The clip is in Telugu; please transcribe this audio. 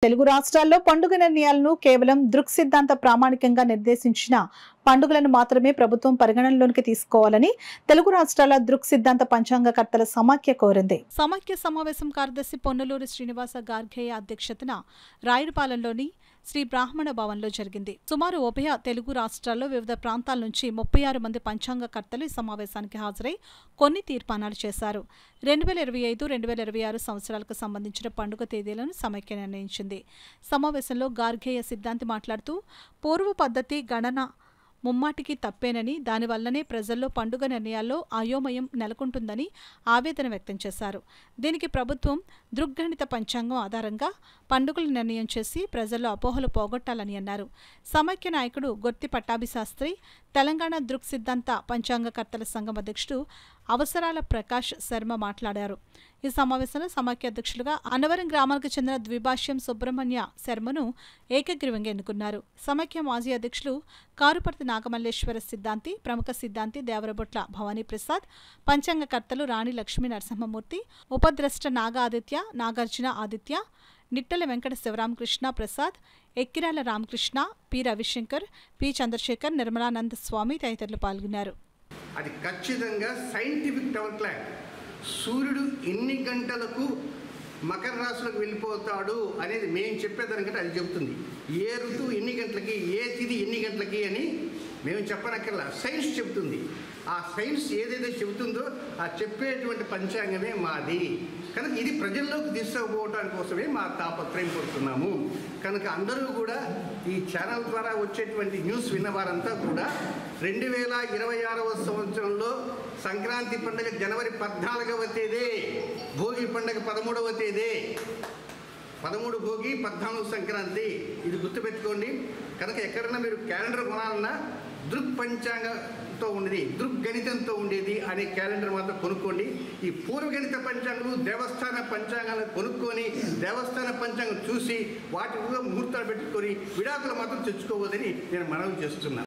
తెలుగు రాష్ట్రాల్లో పండుగ నిర్ణయాలను కేవలం దృక్సిద్ధాంత ప్రామాణికంగా నిర్దేశించిన పండుగలను మాత్రమే ప్రభుత్వం పరిగణనలోకి తీసుకోవాలని తెలుగు రాష్ట్రాల దృక్సిద్ధాంత పంచాంగకర్తల సమాఖ్య కోరింది. సమాఖ్య సమావేశం కార్యదర్శి పొన్నలూరు శ్రీనివాస గార్గేయ అధ్యక్షతన రాయుడుపాలెంలోని శ్రీ బ్రాహ్మణ భవన్లో జరిగింది. సుమారు ఉభయ తెలుగు రాష్ట్రాల్లో వివిధ ప్రాంతాల నుంచి 36 మంది పంచాంగకర్తలు ఈ సమావేశానికి హాజరై కొన్ని తీర్మానాలు చేశారు. 2025-2026 సంవత్సరాలకు సంబంధించిన పండుగ తేదీలను సమైక్య నిర్ణయించింది. సమావేశంలో గార్గేయ సిద్ధాంతి మాట్లాడుతూ పూర్వ పద్ధతి గణన ముమ్మాటికి తప్పేనని, దానివల్లనే ప్రజల్లో పండుగ నిర్ణయాల్లో అయోమయం నెలకొంటుందని ఆవేదన వ్యక్తం చేశారు. దీనికి ప్రభుత్వం దృగ్గణిత పంచాంగం ఆధారంగా పండుగలు నిర్ణయం చేసి ప్రజల్లో అపోహలు పోగొట్టాలని అన్నారు. సమైక్య నాయకుడు గొర్తి పట్టాభిశాస్త్రి, తెలంగాణ దృక్సిద్ధాంత పంచాంగకర్తల సంఘం అధ్యక్షుడు అవసరాల ప్రకాష్ శర్మ మాట్లాడారు. ఈ సమావేశంలో సమాఖ్య అధ్యక్షులుగా అన్నవరం గ్రామాలకు చెందిన ద్విభాష్యం సుబ్రహ్మణ్య శర్మను ఏకగ్రీవంగా ఎన్నుకున్నారు. సమైక్య మాజీ అధ్యక్షులు కారుపర్తి నాగమల్లేశ్వర సిద్ధాంతి, ప్రముఖ సిద్ధాంతి దేవరబొట్ల భవానీ ప్రసాద్, పంచాంగకర్తలు రాణి లక్ష్మీ నరసింహమూర్తి, ఉపద్రష్ట నాగా ఆదిత్య, నాగార్జున ఆదిత్య, నిట్టల వెంకట శివరామకృష్ణ ప్రసాద్, ఎక్కిరాల రామకృష్ణ, పి రవిశంకర్, పి చంద్రశేఖర్, నిర్మలానంద స్వామి తదితరులు పాల్గొన్నారు. అది ఖచ్చితంగా సైంటిఫిక్ టవర్ క్లాక్. సూర్యుడు ఎన్ని గంటలకు మకర రాశిలోకి వెళ్ళిపోతాడు అనేది మేము చెప్పేదానికంటే అది చెబుతుంది. ఏ ఋతువు ఎన్ని గంటలకి, ఏ తిథి ఎన్ని గంటలకి అని మేము చెప్పనక్కర్లా, సైన్స్ చెబుతుంది. ఆ సైన్స్ ఏదైతే చెబుతుందో ఆ చెప్పేటువంటి పంచాంగమే మాది. కనుక ఇది ప్రజల్లోకి తీసుకుపోవడానికి కోసమే మా తాపత్రయం పడుతున్నాము. కనుక అందరూ కూడా ఈ ఛానల్ ద్వారా వచ్చేటువంటి న్యూస్ విన్నవారంతా కూడా 2026వ సంవత్సరంలో సంక్రాంతి పండుగ జనవరి 14వ తేదీ, భోగి పండుగ 13వ తేదీ, 13 భోగి 14 సంక్రాంతి, ఇది గుర్తుపెట్టుకోండి. కనుక ఎక్కడన్నా మీరు క్యాలెండర్ కొనాలన్నా దృక్పంచాంగంతో ఉండేది, దృగ్గణితంతో ఉండేది అనే క్యాలెండర్ మాత్రం కొనుక్కోండి. ఈ పూర్వగణిత పంచాంగాలు, దేవస్థాన పంచాంగాలను కొనుక్కొని దేవస్థాన పంచాంగం చూసి వాటి ముహూర్తాలు పెట్టుకొని విడాకులు మాత్రం తెచ్చుకోవద్దని నేను మనవి చేస్తున్నాను.